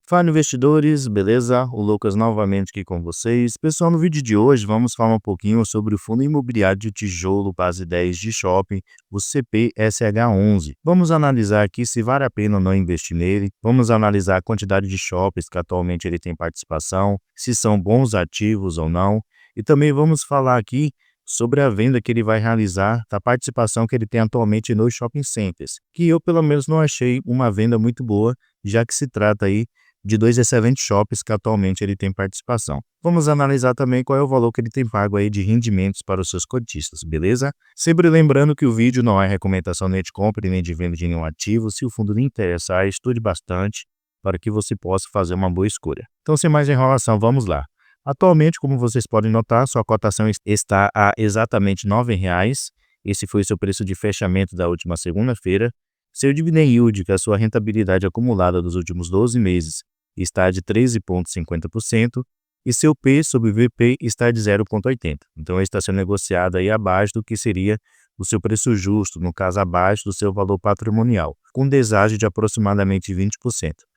Fala investidores, beleza? O Lucas novamente aqui com vocês. Pessoal, no vídeo de hoje vamos falar um pouquinho sobre o Fundo Imobiliário de Tijolo Base 10 de Shopping, o CPSH11. Vamos analisar aqui se vale a pena ou não investir nele. Vamos analisar a quantidade de shoppings que atualmente ele tem participação, se são bons ativos ou não. E também vamos falar aqui sobre a venda que ele vai realizar da participação que ele tem atualmente nos shopping centers, que eu pelo menos não achei uma venda muito boa, já que se trata aí de dois excelentes shoppings que atualmente ele tem participação. Vamos analisar também qual é o valor que ele tem pago aí de rendimentos para os seus cotistas, beleza? Sempre lembrando que o vídeo não é recomendação nem de compra e nem de venda de nenhum ativo. Se o fundo lhe interessar, estude bastante para que você possa fazer uma boa escolha. Então, sem mais enrolação, vamos lá. Atualmente, como vocês podem notar, sua cotação está a exatamente R$ 9,00. Esse foi o seu preço de fechamento da última segunda-feira. Seu dividend yield, que é a sua rentabilidade acumulada dos últimos 12 meses, está de 13,50% e seu P sobre VP está de 0,80. Então, ele está sendo negociado aí abaixo do que seria o seu preço justo, no caso abaixo do seu valor patrimonial, com deságio de aproximadamente 20%.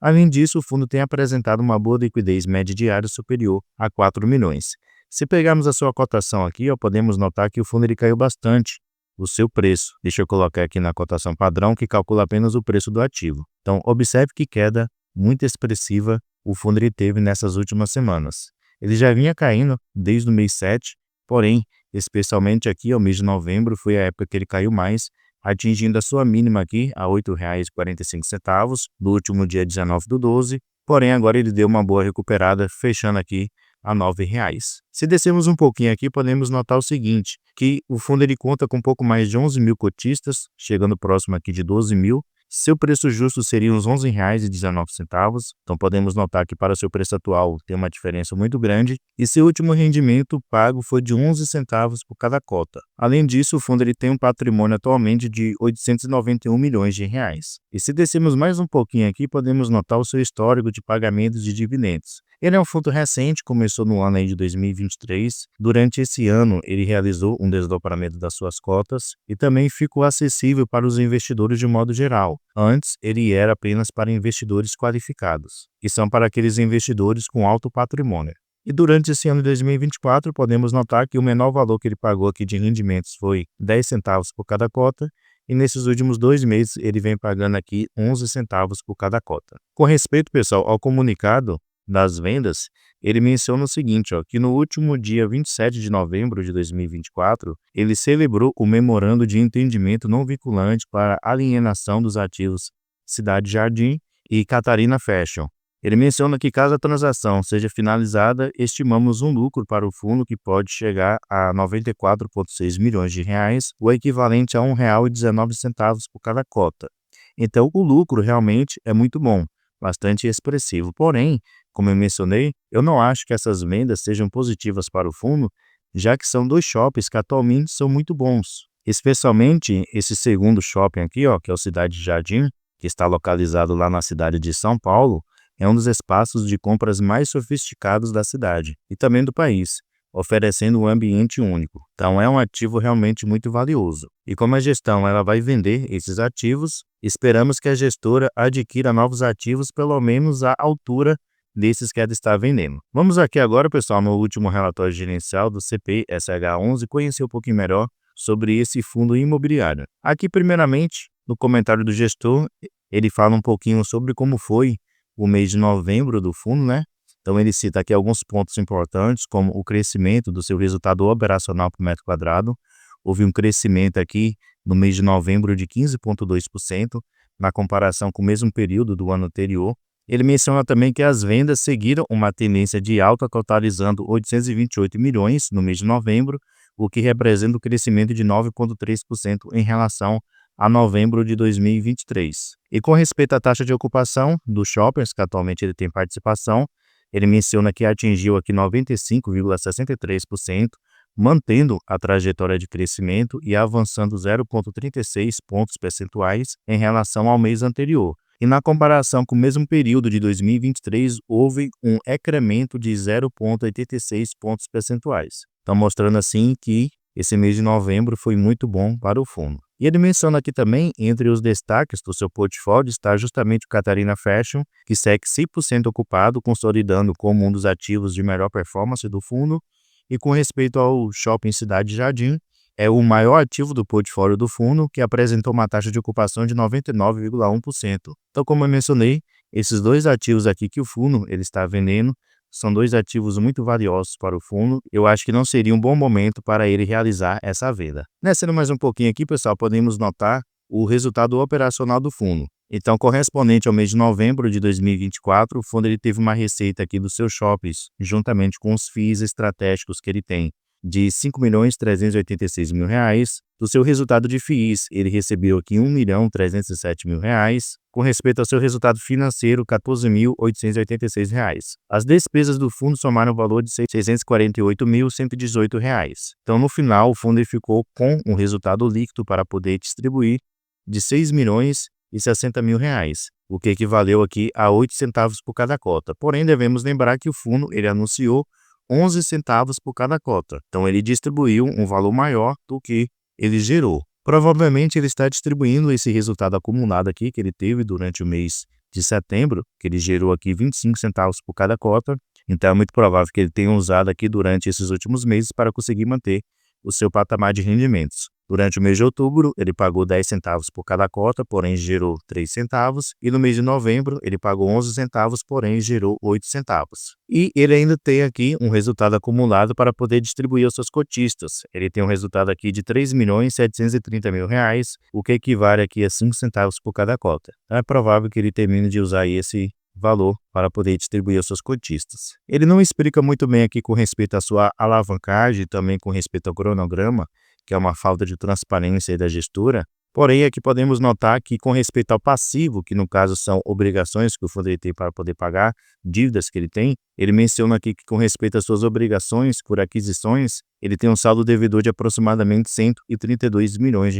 Além disso, o fundo tem apresentado uma boa liquidez média diária superior a 4 milhões. Se pegarmos a sua cotação aqui, podemos notar que o fundo ele caiu bastante o seu preço. Deixa eu colocar aqui na cotação padrão, que calcula apenas o preço do ativo. Então, observe que queda muito expressiva o fundo ele teve nessas últimas semanas. Ele já vinha caindo desde o mês 7, porém, especialmente aqui ao mês de novembro, foi a época que ele caiu mais, atingindo a sua mínima aqui a R$ 8,45, no último dia 19/12, porém agora ele deu uma boa recuperada, fechando aqui a R$ 9,00. Se descermos um pouquinho aqui, podemos notar o seguinte, que o fundo ele conta com um pouco mais de 11 mil cotistas, chegando próximo aqui de 12 mil. Seu preço justo seria uns R$ 11,19, então podemos notar que para o seu preço atual tem uma diferença muito grande, e seu último rendimento pago foi de 11 centavos por cada cota. Além disso, o fundo ele tem um patrimônio atualmente de R$ 891 milhões. E se descermos mais um pouquinho aqui, podemos notar o seu histórico de pagamentos de dividendos. Ele é um fundo recente, começou no ano aí de 2023. Durante esse ano, ele realizou um desdobramento das suas cotas e também ficou acessível para os investidores de modo geral. Antes, ele era apenas para investidores qualificados, que são para aqueles investidores com alto patrimônio. E durante esse ano de 2024, podemos notar que o menor valor que ele pagou aqui de rendimentos foi 10 centavos por cada cota, e nesses últimos 2 meses ele vem pagando aqui 11 centavos por cada cota. Com respeito, pessoal, ao comunicado das vendas, ele menciona o seguinte, que no último dia 27 de novembro de 2024, ele celebrou o memorando de entendimento não vinculante para alienação dos ativos Cidade Jardim e Catarina Fashion. Ele menciona que caso a transação seja finalizada, estimamos um lucro para o fundo que pode chegar a R$ 94,6 milhões, o equivalente a R$ 1,19 por cada cota. Então, o lucro realmente é muito bom, bastante expressivo. Porém, como eu mencionei, eu não acho que essas vendas sejam positivas para o fundo, já que são dois shoppings que atualmente são muito bons. Especialmente esse segundo shopping aqui, que é o Cidade Jardim, que está localizado lá na cidade de São Paulo, é um dos espaços de compras mais sofisticados da cidade e também do país, oferecendo um ambiente único. Então é um ativo realmente muito valioso. E como a gestão ela vai vender esses ativos, esperamos que a gestora adquira novos ativos pelo menos à altura desses que ela está vendendo. Vamos aqui agora, pessoal, no último relatório gerencial do CPSH11, conhecer um pouquinho melhor sobre esse fundo imobiliário. Aqui, primeiramente, no comentário do gestor, ele fala um pouquinho sobre como foi o mês de novembro do fundo, né? Então, ele cita aqui alguns pontos importantes, como o crescimento do seu resultado operacional por metro quadrado. Houve um crescimento aqui no mês de novembro de 15,2%, na comparação com o mesmo período do ano anterior. Ele menciona também que as vendas seguiram uma tendência de alta, totalizando 828 milhões no mês de novembro, o que representa um crescimento de 9,3% em relação a novembro de 2023. E com respeito à taxa de ocupação dos shoppings, que atualmente ele tem participação, ele menciona que atingiu aqui 95,63%, mantendo a trajetória de crescimento e avançando 0,36 pontos percentuais em relação ao mês anterior. E na comparação com o mesmo período de 2023, houve um incremento de 0,86 pontos percentuais. Então, mostrando assim que esse mês de novembro foi muito bom para o fundo. E ele menciona aqui também, entre os destaques do seu portfólio, está justamente o Catarina Fashion, que segue 100% ocupado, consolidando como um dos ativos de melhor performance do fundo. E com respeito ao Shopping Cidade Jardim, é o maior ativo do portfólio do fundo, que apresentou uma taxa de ocupação de 99,1%. Então, como eu mencionei, esses dois ativos aqui que o fundo ele está vendendo são dois ativos muito valiosos para o fundo. Eu acho que não seria um bom momento para ele realizar essa venda. Descendo mais um pouquinho aqui, pessoal, podemos notar o resultado operacional do fundo. Então, correspondente ao mês de novembro de 2024, o fundo ele teve uma receita aqui dos seus shoppings, juntamente com os FIIs estratégicos que ele tem, de R$ 5.386.000. Do seu resultado de FIIs, ele recebeu aqui R$ 1.307.000. Com respeito ao seu resultado financeiro, R$ 14.886. As despesas do fundo somaram o valor de R$ 648.118. Então, no final, o fundo ficou com um resultado líquido para poder distribuir de R$ 6.060.000, o que equivaleu aqui a 8 centavos por cada cota. Porém, devemos lembrar que o fundo ele anunciou 11 centavos por cada cota. Então, ele distribuiu um valor maior do que ele gerou. Provavelmente, ele está distribuindo esse resultado acumulado aqui que ele teve durante o mês de setembro, que ele gerou aqui 25 centavos por cada cota. Então, é muito provável que ele tenha usado aqui durante esses últimos meses para conseguir manter o seu patamar de rendimentos. Durante o mês de outubro, ele pagou 10 centavos por cada cota, porém gerou 3 centavos. E no mês de novembro, ele pagou 11 centavos, porém gerou 8 centavos. E ele ainda tem aqui um resultado acumulado para poder distribuir aos seus cotistas. Ele tem um resultado aqui de R$ 3.730.000, o que equivale aqui a 5 centavos por cada cota. Então é provável que ele termine de usar esse valor para poder distribuir aos seus cotistas. Ele não explica muito bem aqui com respeito à sua alavancagem e também com respeito ao cronograma, que é uma falta de transparência da gestora. Porém, aqui podemos notar que com respeito ao passivo, que no caso são obrigações que o fundo tem para poder pagar, dívidas que ele tem, ele menciona aqui que com respeito às suas obrigações por aquisições, ele tem um saldo devedor de aproximadamente R$ 132 milhões.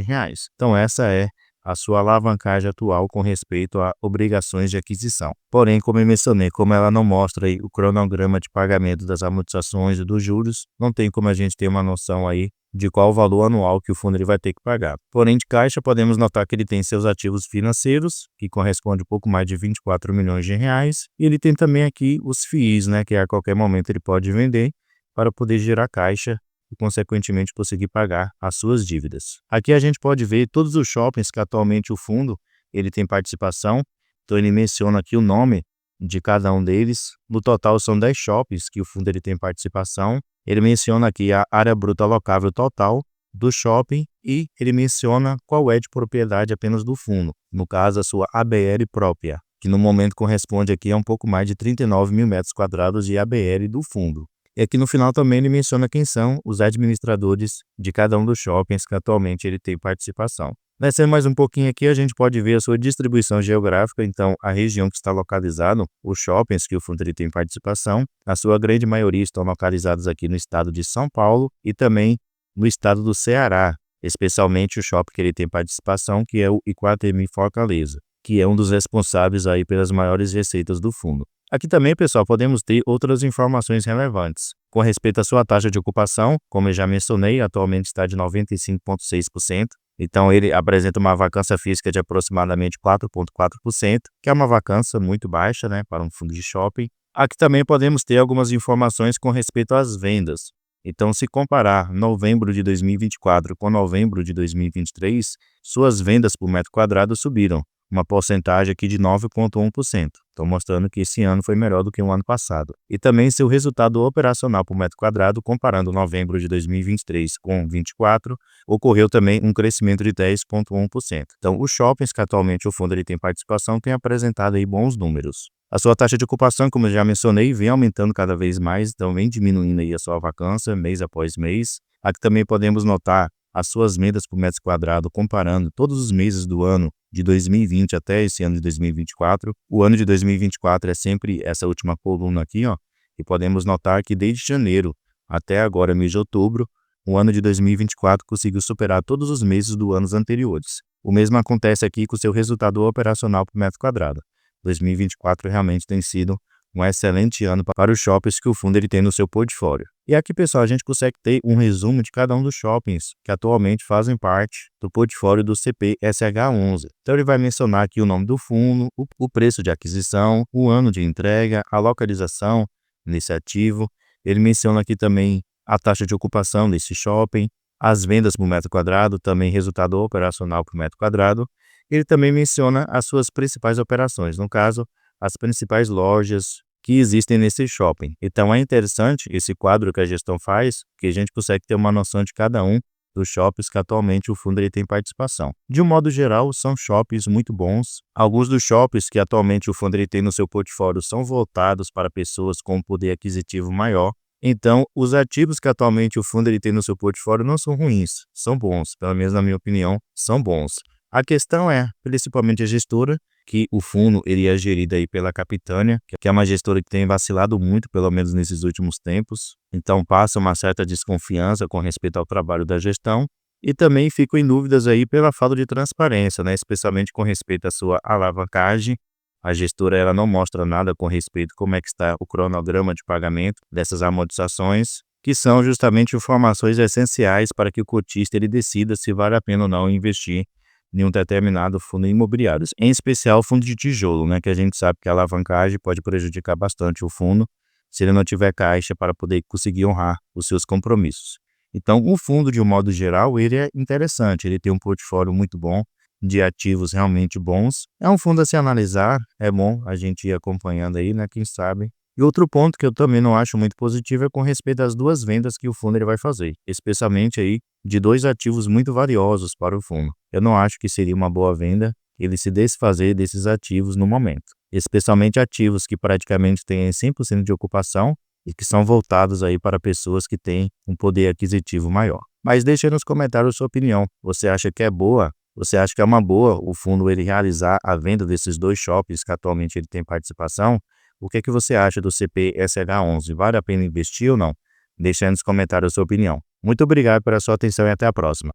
Então essa é a sua alavancagem atual com respeito a obrigações de aquisição. Porém, como eu mencionei, como ela não mostra aí o cronograma de pagamento das amortizações e dos juros, não tem como a gente ter uma noção aí de qual o valor anual que o fundo ele vai ter que pagar. Porém, de caixa, podemos notar que ele tem seus ativos financeiros, que corresponde a pouco mais de R$ 24 milhões, e ele tem também aqui os FIIs, né, que a qualquer momento ele pode vender para poder gerar caixa e, consequentemente, conseguir pagar as suas dívidas. Aqui a gente pode ver todos os shoppings que atualmente o fundo ele tem participação. Então, ele menciona aqui o nome de cada um deles. No total, são 10 shoppings que o fundo ele tem participação. Ele menciona aqui a área bruta alocável total do shopping e ele menciona qual é de propriedade apenas do fundo. No caso, a sua ABL própria, que no momento corresponde aqui a um pouco mais de 39 mil metros quadrados de ABL do fundo. E aqui no final também ele menciona quem são os administradores de cada um dos shoppings que atualmente ele tem participação. Descendo mais um pouquinho aqui, a gente pode ver a sua distribuição geográfica. Então, a região que está localizado, os shoppings que o fundo ele tem participação, a sua grande maioria estão localizados aqui no estado de São Paulo e também no estado do Ceará, especialmente o shopping que ele tem participação, que é o Iguatemi Fortaleza, que é um dos responsáveis aí pelas maiores receitas do fundo. Aqui também, pessoal, podemos ter outras informações relevantes. Com respeito à sua taxa de ocupação, como eu já mencionei, atualmente está de 95,6%. Então, ele apresenta uma vacância física de aproximadamente 4,4%, que é uma vacância muito baixa, né, para um fundo de shopping. Aqui também podemos ter algumas informações com respeito às vendas. Então, se comparar novembro de 2024 com novembro de 2023, suas vendas por metro quadrado subiram uma porcentagem aqui de 9,1%. Então, mostrando que esse ano foi melhor do que o ano passado. E também seu resultado operacional por metro quadrado, comparando novembro de 2023 com 2024, ocorreu também um crescimento de 10,1%. Então, os shoppings que atualmente o fundo ele tem participação têm apresentado aí bons números. A sua taxa de ocupação, como eu já mencionei, vem aumentando cada vez mais, então vem diminuindo aí a sua vacância mês após mês. Aqui também podemos notar as suas vendas por metro quadrado, comparando todos os meses do ano de 2020 até esse ano de 2024. O ano de 2024 é sempre essa última coluna aqui, ó, e podemos notar que desde janeiro até agora, mês de outubro, o ano de 2024 conseguiu superar todos os meses do anos anteriores. O mesmo acontece aqui com o seu resultado operacional por metro quadrado. 2024 realmente tem sido um excelente ano para os shoppings que o fundo ele tem no seu portfólio. E aqui, pessoal, a gente consegue ter um resumo de cada um dos shoppings que atualmente fazem parte do portfólio do CPSH11. Então, ele vai mencionar aqui o nome do fundo, o preço de aquisição, o ano de entrega, a localização nesse ativo. Ele menciona aqui também a taxa de ocupação desse shopping, as vendas por metro quadrado, também resultado operacional por metro quadrado. Ele também menciona as suas principais operações, no caso, as principais lojas que existem nesse shopping. Então é interessante esse quadro que a gestão faz, que a gente consegue ter uma noção de cada um dos shoppings que atualmente o fundo ele tem participação. De um modo geral, são shoppings muito bons. Alguns dos shoppings que atualmente o fundo ele tem no seu portfólio são voltados para pessoas com um poder aquisitivo maior. Então, os ativos que atualmente o fundo ele tem no seu portfólio não são ruins, são bons, pelo menos na minha opinião, são bons. A questão é, principalmente a gestora, que o fundo ele é gerido aí pela Capitânia, que é uma gestora que tem vacilado muito, pelo menos nesses últimos tempos. Então passa uma certa desconfiança com respeito ao trabalho da gestão e também fico em dúvidas aí pela falta de transparência, né? Especialmente com respeito à sua alavancagem. A gestora ela não mostra nada com respeito a como é que está o cronograma de pagamento dessas amortizações, que são justamente informações essenciais para que o cotista ele decida se vale a pena ou não investir em um determinado fundo imobiliário, em especial o fundo de tijolo, né, que a gente sabe que a alavancagem pode prejudicar bastante o fundo se ele não tiver caixa para poder conseguir honrar os seus compromissos. Então, o fundo, de um modo geral, ele é interessante, ele tem um portfólio muito bom, de ativos realmente bons. É um fundo a se analisar, é bom a gente ir acompanhando aí, né, quem sabe. E outro ponto que eu também não acho muito positivo é com respeito às duas vendas que o fundo ele vai fazer, especialmente aí de dois ativos muito valiosos para o fundo. Eu não acho que seria uma boa venda ele se desfazer desses ativos no momento, especialmente ativos que praticamente têm 100% de ocupação e que são voltados aí para pessoas que têm um poder aquisitivo maior. Mas deixe nos comentários a sua opinião. Você acha que é boa? Você acha que é uma boa o fundo ele realizar a venda desses dois shoppings que atualmente ele tem participação? O que é que você acha do CPSH11? Vale a pena investir ou não? Deixe aí nos comentários a sua opinião. Muito obrigado pela sua atenção e até a próxima.